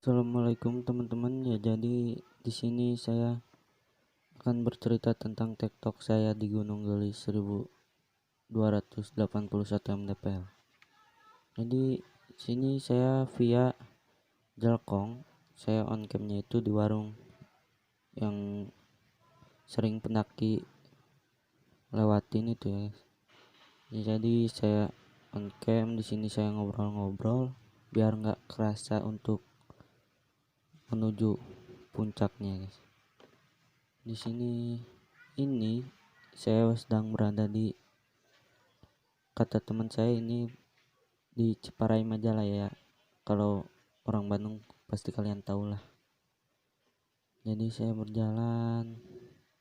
Assalamualaikum teman-teman. Ya, jadi di sini saya akan bercerita tentang TikTok saya di Gunung Gelis 1281 mdpl. Jadi sini saya via Jalkong, saya on camnya itu di warung yang sering pendaki lewatin itu ya. Jadi saya on cam di sini, saya ngobrol-ngobrol biar nggak kerasa untuk menuju puncaknya, guys. Di sini ini saya sedang berada di, kata teman saya, ini di Ciparai Majalaya. Kalau orang Bandung pasti kalian tahu lah. Jadi saya berjalan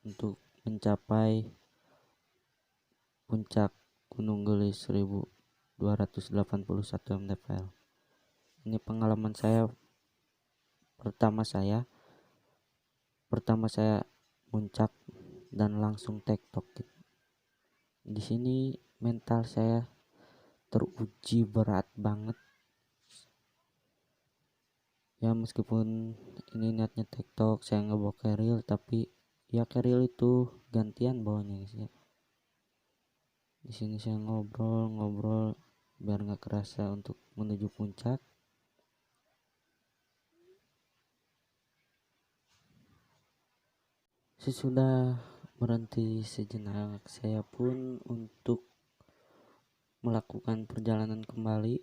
untuk mencapai puncak Gunung Gelis 1281 mdpl. Ini pengalaman saya pertama saya puncak dan langsung TikTok gitu. Di sini mental saya teruji berat banget ya, meskipun ini niatnya TikTok, saya nggak bawa keril, tapi ya keril itu gantian bawanya, guys ya. Di sini saya ngobrol biar nggak kerasa untuk menuju puncak. Sesudah berhenti sejenak, saya pun untuk melakukan perjalanan kembali.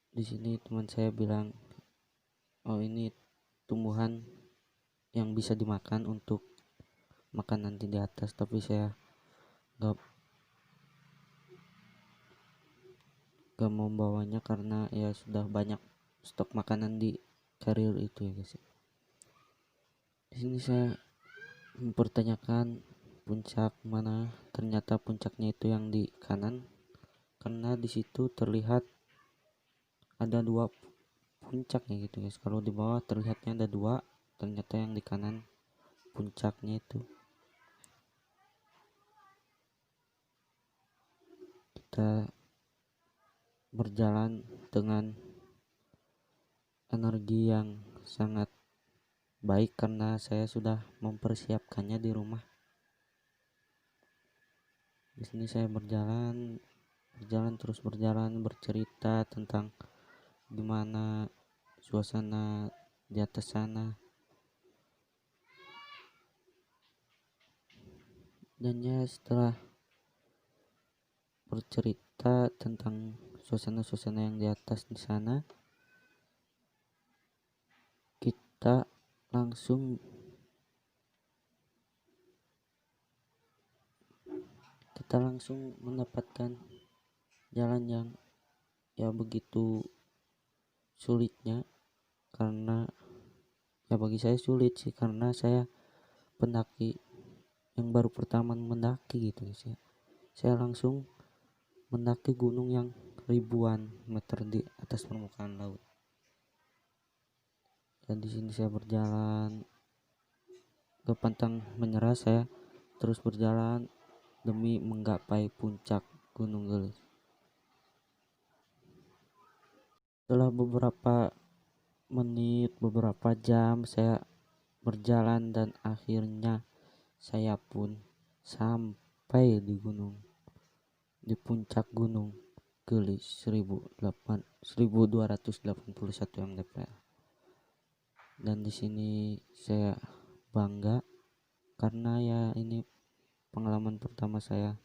Di sini teman saya bilang, oh ini tumbuhan yang bisa dimakan untuk makan nanti di atas, tapi saya gak mau bawanya karena ya sudah banyak stok makanan di carrier itu ya, guys. Di sini saya mempertanyakan puncak mana, ternyata puncaknya itu yang di kanan, karena di situ terlihat ada dua puncaknya gitu, guys. Kalau di bawah terlihatnya ada dua, ternyata yang di kanan puncaknya itu. Kita berjalan dengan energi yang sangat baik karena saya sudah mempersiapkannya di rumah. Di sini saya berjalan bercerita tentang gimana suasana di atas sana, dan ya setelah bercerita tentang suasana yang di atas di sana, kita langsung mendapatkan jalan yang ya begitu sulitnya, karena ya bagi saya sulit sih, karena saya pendaki yang baru pertama mendaki gitu, guys ya. Saya langsung mendaki gunung yang ribuan meter di atas permukaan laut. Dan di sini saya berjalan gak pantang menyerah, saya terus berjalan demi menggapai puncak Gunung Gelis. Setelah beberapa menit, beberapa jam saya berjalan, dan akhirnya saya pun sampai di puncak Gunung Gelis 1281 mdpl. Dan di sini saya bangga karena ya ini pengalaman pertama saya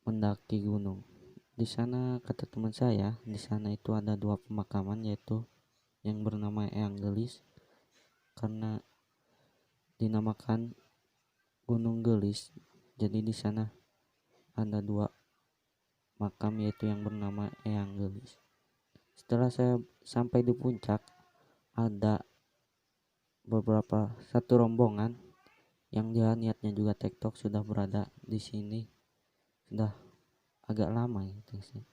mendaki gunung. Di sana, kata teman saya, di sana itu ada dua pemakaman, yaitu yang bernama Eyang Gelis karena dinamakan Gunung Gelis. Jadi di sana ada dua makam, yaitu yang bernama Eyang Gelis. Setelah saya sampai di puncak, ada satu rombongan yang dia niatnya juga TikTok sudah berada di sini sudah agak lama gitu sih.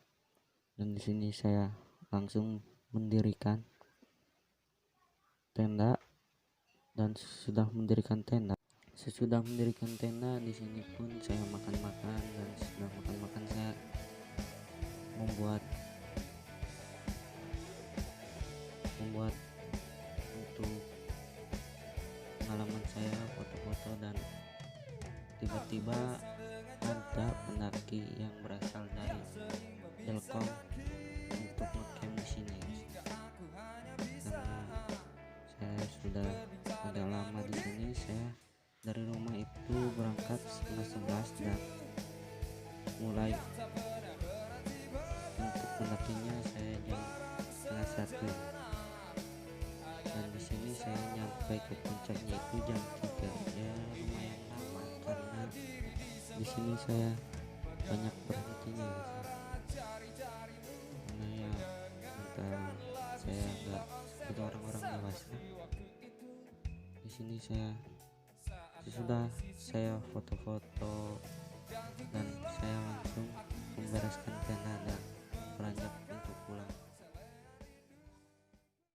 Dan di sini saya langsung mendirikan tenda, dan sesudah mendirikan tenda di sini pun saya makan, dan sesudah makan saya membuat membuat untuk pengalaman saya foto-foto, dan tiba-tiba ada pendaki yang berasal dari Delkom untuk ngecamp di sini, karena saya sudah lama di sini. Saya dari rumah itu berangkat setengah 11 dan mulai untuk mendakinya saya jam setengah 1, dan di sini saya nyampe ke puncaknya itu jam 3. Ya lumayan lama karena di sini saya banyak berhentinya karena ya mental saya enggak seperti orang-orang dewasa. Di sini sudah saya foto-foto dan saya langsung membereskan tenda dan beranjak